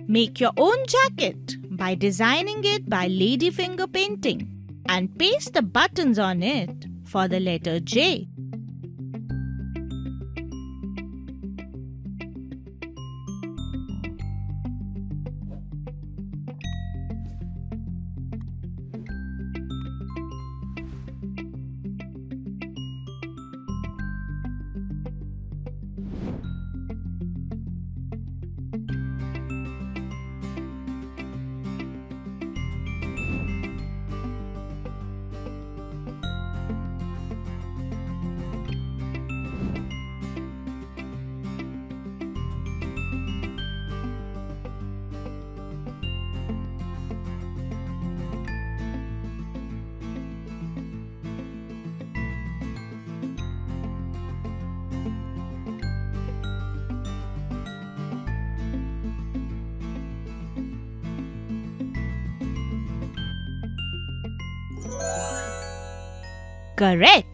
Make your own jacket by designing it by ladyfinger painting and paste the buttons on it for the letter J. Correct!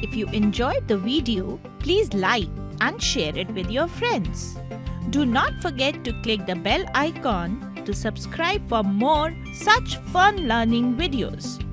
If you enjoyed the video, please like and share it with your friends. Do not forget to click the bell icon to subscribe for more such fun learning videos.